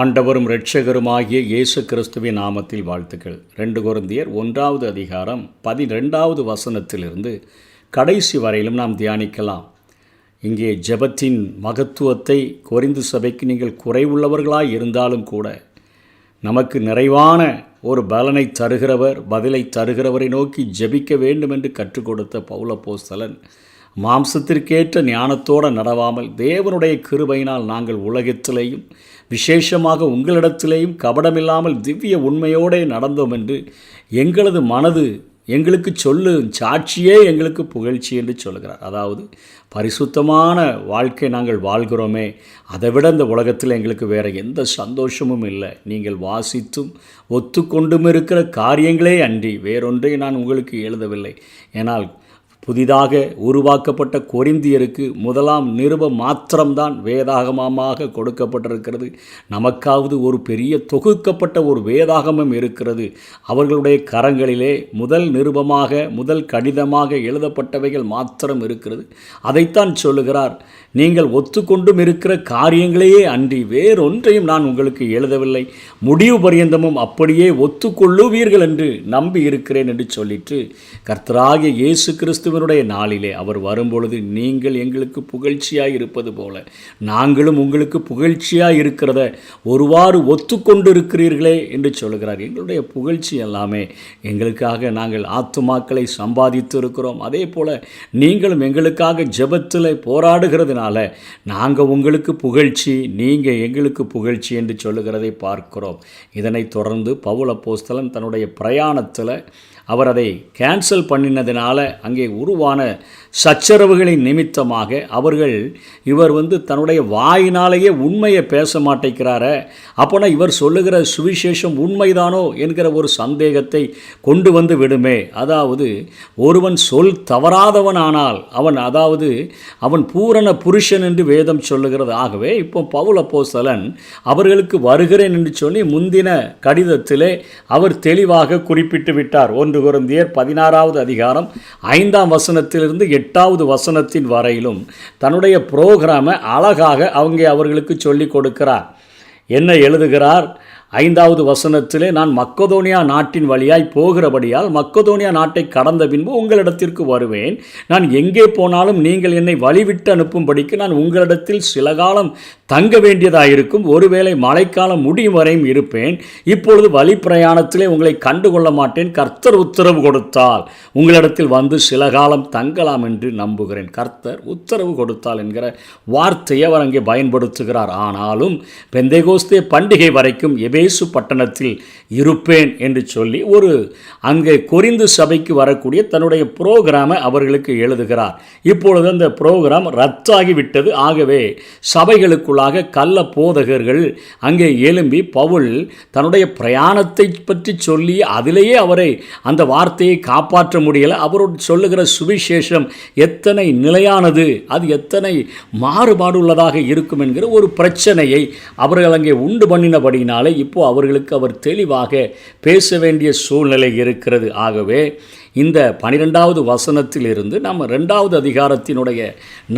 ஆண்டவரும் இரட்சகருமாகிய இயேசு கிறிஸ்துவின் நாமத்தில் வாழ்த்துக்கள். 2 கொரிந்தியர் 1வது அதிகாரம் 12வது வசனத்திலிருந்து கடைசி வரையிலும் நாம் தியானிக்கலாம். இங்கே ஜெபத்தின் மகத்துவத்தை கொரிந்து சபைக்கு நீங்கள் குறைவுள்ளவர்களாய் இருந்தாலும் கூட நமக்கு நிறைவான ஒரு பலனை தருகிறவர், பதிலை தருகிறவரை நோக்கி ஜெபிக்க வேண்டும் என்று கற்றுக் கொடுத்த பவுல் அப்போஸ்தலன் மாம்சத்திற்கேற்ற ஞானத்தோடு நடவாமல் தேவனுடைய கிருபையினால் நாங்கள் உலகத்திலேயும் விசேஷமாக உங்களிடத்திலேயும் கபடமில்லாமல் திவ்ய உண்மையோடு நடந்தோம் என்று எங்களது மனது எங்களுக்கு சாட்சியே எங்களுக்கு புகழ்ச்சி என்று சொல்கிறார். அதாவது பரிசுத்தமான வாழ்க்கை நாங்கள் வாழ்கிறோமே, அதைவிட இந்த உலகத்தில் எங்களுக்கு வேறு எந்த சந்தோஷமும் இல்லை. நீங்கள் வாசித்தும் ஒத்துக்கொண்டும் இருக்கிற காரியங்களே அன்றி வேறொன்றை நான் உங்களுக்கு எழுதவில்லை. ஏனால் புதிதாக உருவாக்கப்பட்ட கொரிந்தியருக்கு முதலாம் நிருபம் மாத்திரம்தான் வேதாகமமாக கொடுக்கப்பட்டிருக்கிறது. நமக்காவது ஒரு பெரிய தொகுக்கப்பட்ட ஒரு வேதாகமம் இருக்கிறது. அவர்களுடைய கரங்களிலே முதல் நிருபமாக முதல் கடிதமாக எழுதப்பட்டவைகள் மாத்திரம் இருக்கிறது. அதைத்தான் சொல்லுகிறார், நீங்கள் ஒத்துக்கொண்டும் இருக்கிற காரியங்களையே அன்றி வேறொன்றையும் நான் உங்களுக்கு எழுதவில்லை, முடிவு பரியந்தமும் அப்படியே ஒத்துக்கொள்ளுவீர்கள் என்று நம்பி இருக்கிறேன் என்று சொல்லிட்டு கர்த்தராகிய இயேசு கிறிஸ்துவனுடைய நாளிலே அவர் வரும்பொழுது நீங்கள் எங்களுக்கு புகழ்ச்சியாய் இருப்பது போல நாங்களும் உங்களுக்கு புகழ்ச்சியாய் இருக்கிறத ஒருவாறு ஒத்துக்கொண்டு இருக்கிறீர்களே என்று சொல்கிறார். எங்களுடைய புகழ்ச்சி எல்லாமே எங்களுக்காக நாங்கள் ஆத்துமாக்களை சம்பாதித்து இருக்கிறோம். அதே போல் நீங்களும் எங்களுக்காக ஜெபத்தில் போராடுகிறதுனால நாங்கள் உங்களுக்கு புகழ்ச்சி, நீங்கள் எங்களுக்கு புகழ்ச்சி என்று சொல்லுகிறதை பார்க்கிறோம். இதனைத் தொடர்ந்து பவுல் அப்போஸ்தலன் தன்னுடைய பிரயாணத்தில் அவர் அதை கேன்சல் பண்ணினதினால அங்கே உருவான சச்சரவுகளின் நிமித்தமாக இவர் தன்னுடைய வாயினாலேயே உண்மையை பேச மாட்டேங்கிறார. அப்போனா இவர் சொல்லுகிற சுவிசேஷம் உண்மைதானோ என்கிற ஒரு சந்தேகத்தை கொண்டு வந்து விடுமே. அதாவது ஒருவன் சொல் தவறாதவனானால் அவன் பூரண புருஷன் என்று வேதம் சொல்லுகிறது. ஆகவே இப்போ பவுல் அப்போஸ்தலன் அவர்களுக்கு வருகிறேன் என்று சொல்லி முந்தின கடிதத்திலே அவர் தெளிவாக குறிப்பிட்டு விட்டார். 1 கொரிந்தியர் 16வது அதிகாரம் 5ஆம் வசனத்திலிருந்து 8வது வசனத்தின் வரையிலும் தன்னுடைய புரோகிராமை அழகாக அவர்களுக்கு சொல்லிக் கொடுக்கிறார். என்ன எழுதுகிறார்? 5வது வசனத்திலே, நான் மக்கதோனியா நாட்டின் வழியாய் போகிறபடியால் மக்கதோனியா நாட்டை கடந்த பின்பு உங்களிடத்திற்கு வருவேன். நான் எங்கே போனாலும் நீங்கள் என்னை வழிவிட்டு அனுப்பும்படிக்கு நான் உங்களிடத்தில் சில காலம் தங்க வேண்டியதாயிருக்கும். ஒருவேளை மழைக்காலம் முடியும் வரையும் இருப்பேன். இப்பொழுது வழி பிரயாணத்திலே உங்களை கண்டுகொள்ள மாட்டேன். கர்த்தர் உத்தரவு கொடுத்தால் உங்களிடத்தில் வந்து சில காலம் தங்கலாம் என்று நம்புகிறேன். கர்த்தர் உத்தரவு கொடுத்தால் என்கிற வார்த்தையை அவர் அங்கே பயன்படுத்துகிறார். ஆனாலும் பெந்தேகோஸ்தே பண்டிகை வரைக்கும் எபேசு பட்டணத்தில் இருப்பேன் என்று சொல்லி அங்கே கொரிந்து சபைக்கு வரக்கூடிய தன்னுடைய புரோகிராமை அவர்களுக்கு எழுதுகிறார். இப்பொழுது அந்த புரோகிராம் ரத்தாகிவிட்டது. ஆகவே சபைகளுக்குள்ளாக கள்ள போதகர்கள் அங்கே எழும்பி பவுல் தன்னுடைய பிரயாணத்தை பற்றி சொல்லி அதிலேயே அந்த வார்த்தையை காப்பாற்ற முடியலை. அவரோடு சொல்லுகிற சுவிசேஷம் எத்தனை நிலையானது, அது எத்தனை மாறுபாடு உள்ளதாக இருக்கும் என்கிற ஒரு பிரச்சனையை அவர்கள் அங்கே உண்டு பண்ணினபடினாலே இப்போ அவர்களுக்கு அவர் தெளிவாக பேச வேண்டிய சூழ்நிலை இருக்கிறது. ஆகவே இந்த 12வது வசனத்திலிருந்து நம்ம 2வது அதிகாரத்தினுடைய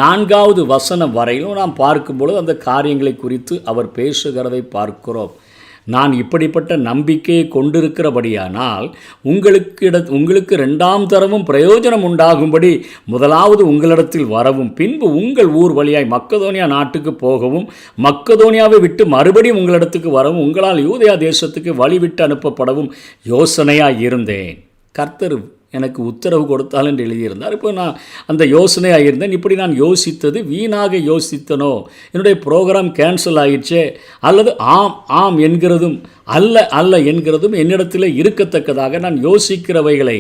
4வது வசனம் வரையிலும் நாம் பார்க்கும்பொழுது அந்த காரியங்களை குறித்து அவர் பேசுகிறதை பார்க்கிறோம். நான் இப்படிப்பட்ட நம்பிக்கையை கொண்டிருக்கிறபடியானால் உங்களுக்கு 2ஆம் தரமும் பிரயோஜனம் உண்டாகும்படி முதலாவது உங்களிடத்தில் வரவும் பின்பு உங்கள் ஊர் வழியாய் மக்கதோனியா நாட்டுக்கு போகவும் மக்கதோனியாவை விட்டு மறுபடியும் உங்களிடத்துக்கு வரவும் உங்களால் யூதேயா தேசத்துக்கு வழிவிட்டு அனுப்பப்படவும் யோசனையாக இருந்தேன். கர்த்தர் எனக்கு உத்தரவு கொடுத்தால் என்று எழுதியிருந்தார். இப்போ நான் அந்த யோசனையாக இருந்தேன். இப்படி நான் யோசித்தது வீணாக யோசித்தனோ, என்னுடைய ப்ரோக்ராம் கேன்சல் ஆகிடுச்சே, அல்லது ஆம் என்கிறதும் அல்ல என்கிறதும் என்னிடத்தில் இருக்கத்தக்கதாக நான் யோசிக்கிறவைகளை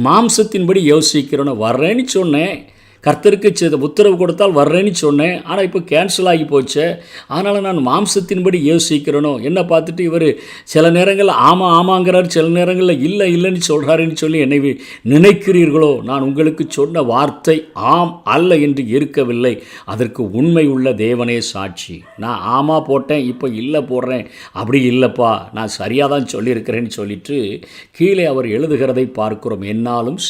மாம்சத்தின்படி யோசிக்கிறேனோ. வர்றேன்னு சொன்னேன், கர்த்தருக்கு உத்தரவு கொடுத்தால் வர்றேன்னு சொன்னேன். ஆனால் இப்போ கேன்சல் ஆகி போச்சே, அதனால் நான் மாம்சத்தின்படி யோசிக்கிறேனோ. என்னை பார்த்துட்டு இவர் சில நேரங்களில் ஆமாங்கிறார், சில நேரங்களில் இல்லைன்னு சொல்கிறாருன்னு சொல்லி என்னை நினைக்கிறீர்களோ? நான் உங்களுக்கு சொன்ன வார்த்தை ஆம் அல்ல என்று இருக்கவில்லை. அதற்கு உண்மை உள்ள தேவனே சாட்சி. நான் ஆமா போட்டேன், இப்போ இல்லை போடுறேன், அப்படி இல்லைப்பா, நான் சரியாக தான் சொல்லியிருக்கிறேன்னு சொல்லிட்டு கீழே அவர் எழுதுகிறதை பார்க்கிறோம். என்னாலும்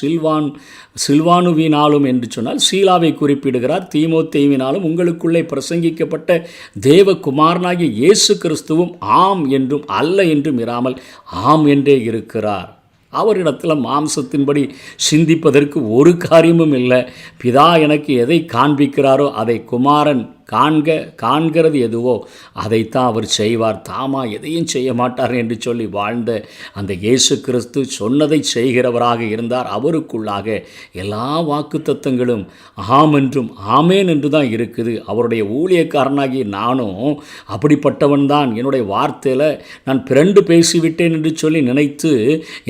சில்வானுவினாலும் என்று சொன்னால் சீலாவை குறிப்பிடுகிறார். தீமோத்தேயுவினாலும் உங்களுக்குள்ளே பிரசங்கிக்கப்பட்ட தேவகுமாரனாகிய இயேசு கிறிஸ்துவும் ஆம் என்றும் அல்ல என்றும் இராமல் ஆம் என்றே இருக்கிறார். அவரிடத்தில் மாம்சத்தின்படி சிந்திப்பதற்கு ஒரு காரியமும் இல்லை. பிதா எனக்கு எதை காண்பிக்கிறாரோ அதை குமாரன் காண்கிறது எதுவோ அதைத்தான் அவர் செய்வார். தாமா எதையும் செய்ய மாட்டார் என்று சொல்லி வாழ்ந்த அந்த இயேசு கிறிஸ்து சொன்னதை செய்கிறவராக இருந்தார். அவருக்குள்ளாக எல்லா வாக்குத்தத்தங்களும் ஆம் என்றும் ஆமேன் என்று தான் இருக்குது. அவருடைய ஊழியக்காரனாகி நானும் அப்படிப்பட்டவன் தான். என்னுடைய வார்த்தையில் நான் பிறண்டு பேசிவிட்டேன் என்று சொல்லி நினைத்து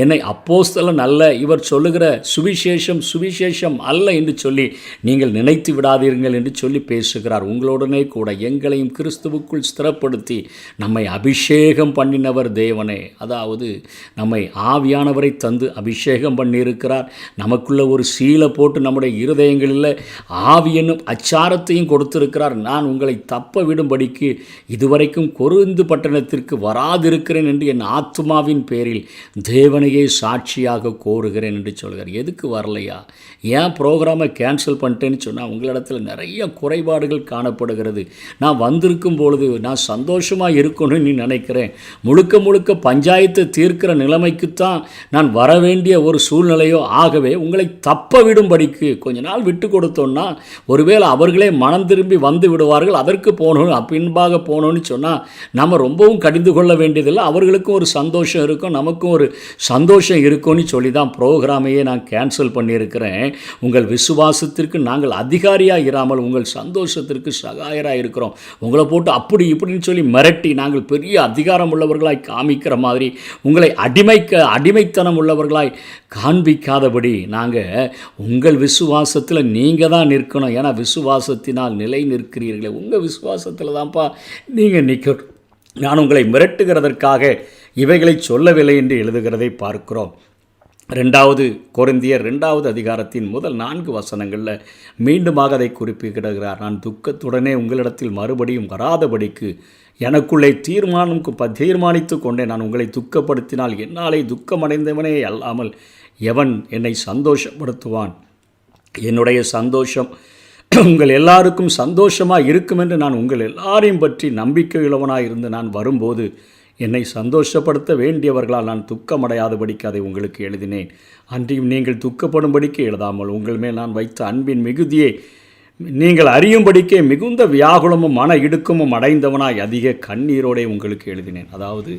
என்னை அப்போஸ்தலன் அல்ல, இவர் சொல்லுகிற சுவிசேஷம் அல்ல என்று சொல்லி நீங்கள் நினைத்து விடாதீர்கள் என்று சொல்லி பேசுகிறார். உடனே கூட எங்களையும் கிறிஸ்துவுக்குள் ஸ்திரப்படுத்தி நம்மை அபிஷேகம் பண்ணினவர் தேவனே. அதாவது நம்மை ஆவியானவரை தந்து அபிஷேகம் பண்ணியிருக்கிறார். நமக்குள்ள ஒரு சீலை போட்டு நம்முடைய இருதயங்களில் ஆவி என்னும் அச்சாரத்தையும் கொடுத்திருக்கிறார். நான் உங்களை தப்ப விடும்படிக்கு இதுவரைக்கும் கொரிந்து பட்டணத்திற்கு வராதிருக்கிறேன் என்று என் ஆத்துமாவின் பேரில் தேவனையே சாட்சியாக கோருகிறேன் என்று சொல்கிறார். எதுக்கு வரலையா? ஏன் ப்ரோக்ராமை கேன்சல் பண்ணிட்டேன்னு சொன்னால் உங்களிடத்தில் நிறைய குறைபாடுகள் காணப்படுகிறது. நான் வந்திருக்கும் பொழுது நான் சந்தோஷமாக இருக்கணும்னு நீ நினைக்கிறேன். முழுக்க பஞ்சாயத்தை தீர்க்கிற நிலைமைக்குத்தான் நான் வர வேண்டிய ஒரு சூழ்நிலையோ. ஆகவே உங்களை தப்ப விடும்படிக்கு கொஞ்ச நாள் விட்டு கொடுத்தோன்னா ஒருவேளை அவர்களே மனம் திரும்பி வந்து விடுவார்கள். அதற்கு போகணும் பின்பாக போகணும்னு சொன்னால் நம்ம ரொம்பவும் கடிந்து கொள்ள வேண்டியதில்லை. அவர்களுக்கும் ஒரு சந்தோஷம் இருக்கும், நமக்கும் ஒரு சந்தோஷம் இருக்கும்னு சொல்லி தான் ப்ரோக்ராமையே நான் கேன்சல் பண்ணியிருக்கிறேன். உங்கள் விசுவாசத்திற்கு நாங்கள் அதிகாரியாக இராமல் உங்கள் சந்தோஷத்திற்கு சகாயராக இருக்கிறோம். உங்களை போட்டு அப்படி இப்படின்னு சொல்லி மிரட்டி நாங்கள் பெரிய அதிகாரம் உள்ளவர்களாய் காமிக்கிற மாதிரி உங்களை அடிமைத்தனம் உள்ளவர்களாய் காண்பிக்காதபடி நாங்கள் உங்கள் விசுவாசத்தில் நீங்கள் தான் நிற்கணும். ஏன்னா விசுவாசத்தினால் நிலை நிற்கிறீர்களே, உங்கள் விசுவாசத்தில் தான்ப்பா நீங்கள் நிற்கணும். நான் உங்களை மிரட்டுகிறதற்காக இவைகளை சொல்லவில்லை என்று எழுதுகிறதை பார்க்கிறோம். 2 கொரிந்தியர் 2 அதிகாரத்தின் முதல் 4 வசனங்களில் மீண்டுமாக அதை குறிப்பிடுகிறார். நான் துக்கத்துடனே உங்களிடத்தில் மறுபடியும் வராதபடிக்கு எனக்குள்ளே தீர்மானித்து கொண்டேன். நான் உங்களை துக்கப்படுத்தினால் என்னாலே துக்கமடைந்தவனே அல்லாமல் எவன் என்னை சந்தோஷப்படுத்துவான்? என்னுடைய சந்தோஷம் உங்கள் எல்லாருக்கும் சந்தோஷமாக இருக்கும் என்று நான் உங்கள் எல்லாரையும் பற்றி நம்பிக்கை உள்ளவனாக இருந்து நான் வரும்போது என்னை சந்தோஷப்படுத்த வேண்டியவர்களால் நான் துக்கமடையாதபடிக்கு அதை உங்களுக்கு எழுதினேன். அன்றியும் நீங்கள் துக்கப்படும்படிக்கு எழுதாமல் உங்கள் மேல் நான் வைத்த அன்பின் மிகுதியை நீங்கள் அறியும்படிக்கே மிகுந்த வியாகுலமும் மன இடுக்கமும் அடைந்தவனாய் அதிக கண்ணீரோடே உங்களுக்கு எழுதினேன். அதாவது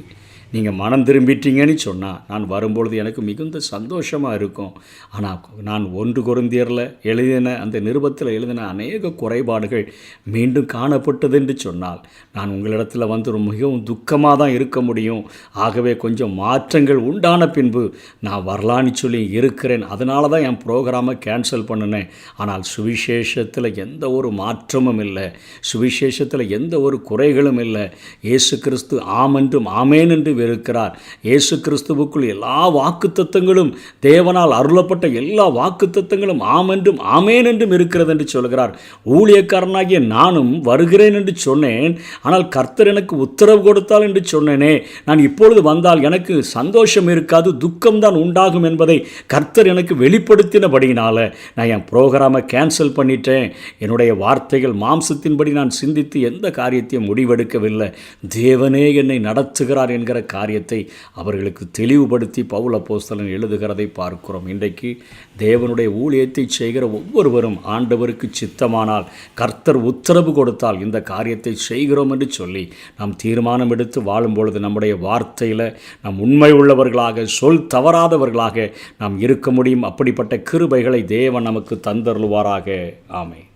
நீங்கள் மனம் திரும்பிட்டீங்கன்னு சொன்னால் நான் வரும்பொழுது எனக்கு மிகுந்த சந்தோஷமாக இருக்கும். ஆனால் நான் 1 கொரிந்தியரில் எழுதின அந்த நிருபத்தில் எழுதின அநேக குறைபாடுகள் மீண்டும் காணப்பட்டது என்று சொன்னால் நான் உங்களிடத்தில் வந்து மிகவும் துக்கமாக தான் இருக்க முடியும். ஆகவே கொஞ்சம் மாற்றங்கள் உண்டான பின்பு நான் வரலான்னு சொல்லி இருக்கிறேன். அதனால தான் என் ப்ரோக்ராமை கேன்சல் பண்ணினேன். ஆனால் சுவிசேஷத்தில் எந்த ஒரு மாற்றமும் இல்லை, சுவிசேஷத்தில் எந்த ஒரு குறைகளும் இல்லை. இயேசு கிறிஸ்து ஆம் என்றும் ஆமேன் என்று இருக்கிறார். இயேசு கிறிஸ்துவுக்குள் எல்லா வாக்குத்தத்தங்களும் தேவனால் அருளப்பட்ட எல்லா வாக்குத்தத்தங்களும் ஆம் என்றும் ஆமேன் என்றும் இருக்கிறது என்று சொல்கிறார். ஊழியக்காரனாகிய நானும் வருகிறேன் என்று சொன்னேன், ஆனால் கர்த்தர் எனக்கு உத்தரவு கொடுத்தால் என்று சொன்னேனே. நான் இப்பொழுது வந்தால் எனக்கு சந்தோஷம் இருக்காது, துக்கம்தான் உண்டாகும் என்பதை கர்த்தர் எனக்கு வெளிப்படுத்தினபடியினால நான் என் ப்ரோக்ராமை கேன்சல் பண்ணிட்டேன். என்னுடைய வார்த்தைகள் மாம்சத்தின்படி நான் சிந்தித்து எந்த காரியத்தையும் முடிவெடுக்கவில்லை. தேவனே என்னை நடத்துகிறார் என்கிற காரியத்தை அவர்களுக்கு தெளிவுபடுத்தி பவுல் அப்போஸ்தலன் எழுதுகிறதை பார்க்கிறோம். இன்றைக்கு தேவனுடைய ஊழியத்தை செய்கிற ஒவ்வொருவரும் ஆண்டவருக்கு சித்தமானால் கர்த்தர் உத்தரவு கொடுத்தால் இந்த காரியத்தை செய்கிறோம் என்று சொல்லி நாம் தீர்மானம் எடுத்து வாழும் பொழுது நம்முடைய வார்த்தையில் நாம் உண்மை உள்ளவர்களாக சொல் தவறாதவர்களாக நாம் இருக்க முடியும். அப்படிப்பட்ட கிருபைகளை தேவன் நமக்கு தந்தருள்வாராக. ஆமென்.